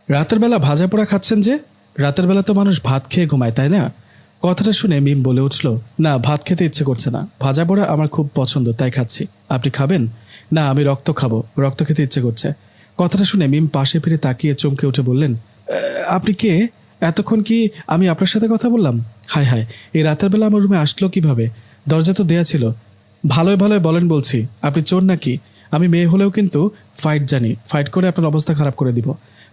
রাতের বেলা ভাজা পোড়া খাচ্ছেন যে? রাতের বেলা তো মানুষ ভাত খেয়ে ঘুমায়, তাই না? কথাটা শুনে মিম বলে উঠল, না, ভাত খেতে ইচ্ছে করছে না, ভাজা পোড়া আমার খুব পছন্দ, তাই খাচ্ছি। আপনি খাবেন? না, আমি রক্ত খাবো, রক্ত খেতে ইচ্ছে করছে। কথাটা শুনে মিম পাশে ফিরে তাকিয়ে চমকে উঠে বললেন, আপনি কে? এতক্ষণ কি আমি আপনার সাথে কথা বললাম? হায় হায়, এই রাতের বেলা আমার রুমে আসলো কিভাবে? দরজা তো দেয়া ছিল। ভালোই ভালোই বলেন বলছি, আপনি চোর নাকি? আমি মেয়ে হলেও কিন্তু ফাইট জানি, ফাইট করে আপনার অবস্থা খারাপ করে দিব।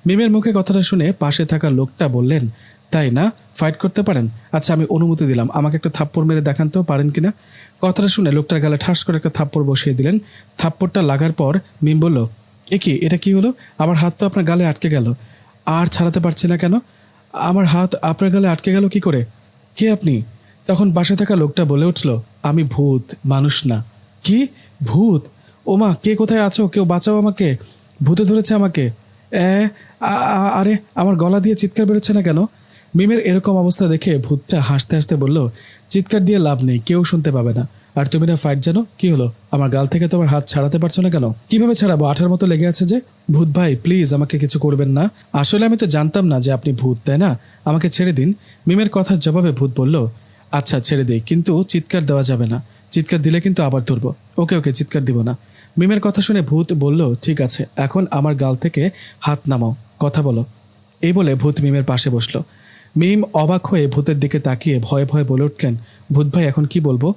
মিমের মুখে কথাটা শুনে পাশে থাকা লোকটা বললেন, তাই না? ফাইট করতে পারেন? আচ্ছা, আমি অনুমতি দিলাম, আমাকে একটা থাপ্পড় মেরে দেখান তো, পারেন কিনা? কথাটা শুনে লোকটার গালে ঠাস করে একটা থাপ্পড় বসিয়ে দিলেন। থাপ্পড়টা লাগার পর মিম বলল, এটা কি হলো? আমার হাত তো আপনার গালে আটকে গেল, আর ছাড়াতে পারছি না কেন? আমার হাত আপনার গালে আটকে গেল কি করে? কে আপনি? তখন পাশে থাকা লোকটা বলে উঠল, আমি ভূত, মানুষ না। কি? ভূত? ওমা, কে কোথায় আছো? কেউ বাঁচাও আমাকে, ভূতে ধরেছে আমাকে। এ আরে, আমার গলা দিয়ে চিৎকার বেরোচ্ছে না কেন? মিমের এরকম অবস্থা দেখে ভূতটা হাসতে হাসতে বলল, চিৎকার দিয়ে লাভ নেই, কেউ শুনতে পাবে না। আর তুমি না ফাইট জানো? কি হলো? আমার গাল থেকে তোমার হাত ছাড়াতে পারছো না কেন? কিভাবে ছাড়াবো? আঠার মতো লেগে আছে যে। ভূত ভাই, প্লিজ আমাকে কিছু করবেন না। আসলে আমি তো জানতাম না যে আপনি ভূত, তাই না? আমাকে ছেড়ে দিন। মিমের কথার জবাবে ভূত বলল, আচ্ছা ছেড়ে দিই, কিন্তু চিৎকার দেওয়া যাবে না। চিৎকার দিলে কিন্তু আবার ধরবো। ওকে ওকে, চিৎকার দিব না। মিমের কথা শুনে ভূত বলল, ঠিক আছে, এখন আমার গাল থেকে হাত নামাও, কথা বলো। এই বলে ভূত মিমের পাশে বসলো। মিম অবাক হয়ে ভূতের দিকে তাকিয়ে ভয়ে ভয়ে বলে উঠলেন, ভূত ভাই, এখন কি বলবো?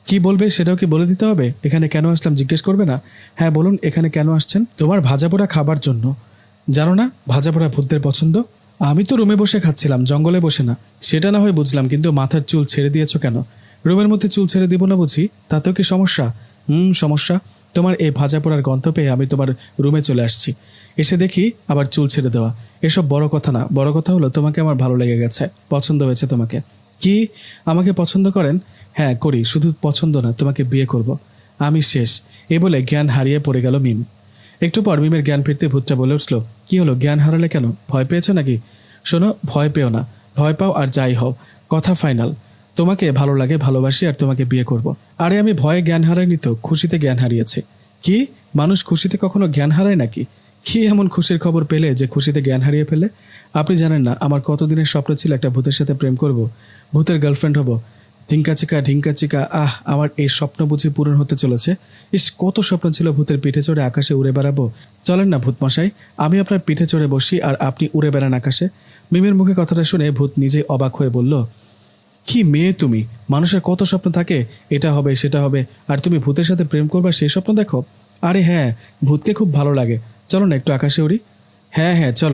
কি বলবে সেটাও কি বলে দিতে হবে? এখানে কেন আসলাম জিজ্ঞেস করবে না? হ্যাঁ বলুন, এখানে কেন আসছেন? তোমার ভাজাপোড়া খাবার জন্য। জানো না ভাজাপোড়া ভূতদের পছন্দ? আমি তো রুমে বসে খাচ্ছিলাম, জঙ্গলে বসে না। সেটা না হয় বুঝলাম, কিন্তু মাথার চুল ছেড়ে দিয়েছো কেন? রুমের মধ্যে চুল ছেড়ে দিব না বুঝি? তাতেও কি সমস্যা? সমস্যা। তোমার এই ভাজাপোড়ার গন্ধ পেয়ে আমি তোমার রুমে চলে আসছি, এসে দেখি আবার চুল ছেড়ে দেওয়া। এসব বড় কথা না, বড় কথা হলো তোমাকে আমার ভালো লেগে গেছে, পছন্দ হয়েছে তোমাকে। কি? আমাকে পছন্দ করেন? হ্যাঁ করি, শুধু পছন্দ না, তোমাকে বিয়ে করব। আমি শেষ। এ বলে জ্ঞান হারিয়ে পড়ে গেল মিম। একটু পর মিমের জ্ঞান ফিরতে ভূতটা বলে উঠল, কি হলো, জ্ঞান হারালে কেন? ভয় পেয়েছো নাকি? শোনো, ভয় পেও না, ভয় পাও আর যাই হও, কথা ফাইনাল। তোমাকে ভালো লাগে, ভালোবাসি, আর তোমাকে বিয়ে করব। আরে আমি ভয়ে জ্ঞান হারাইনি তো, খুশিতে জ্ঞান হারিয়েছি। কি? মানুষ খুশিতে কখনো জ্ঞান হারায় নাকি? কি এমন খুশির খবর পেলে যে খুশিতে জ্ঞান হারিয়ে ফেলে? আপনি জানেন না আমার কতদিনের স্বপ্ন ছিল একটা ভূতের সাথে প্রেম করব, ভূতের গার্লফ্রেন্ড হব। ঢিঙ্কা চিকা, আমার এই স্বপ্ন বুঝি পূরণ হতে চলেছে। ইস, কত স্বপ্ন ছিল ভূতের পিঠে চড়ে আকাশে উড়ে বেড়াবো। চলেন না ভূত মশাই, আমি আপনার পিঠে চড়ে বসি আর আপনি উড়ে বেড়ান আকাশে। মিমের মুখে কথাটা শুনে ভূত নিজেই অবাক হয়ে বলল, কি মেয়ে তুমি! মানুষের কত স্বপ্ন থাকে, এটা হবে সেটা হবে, আর তুমি ভূতের সাথে প্রেম করবা সেই স্বপ্ন দেখো? আরে হ্যাঁ, ভূতকে খুব ভালো লাগে, চলো না একটু আকাশে উড়ি। হ্যাঁ হ্যাঁ, চলো।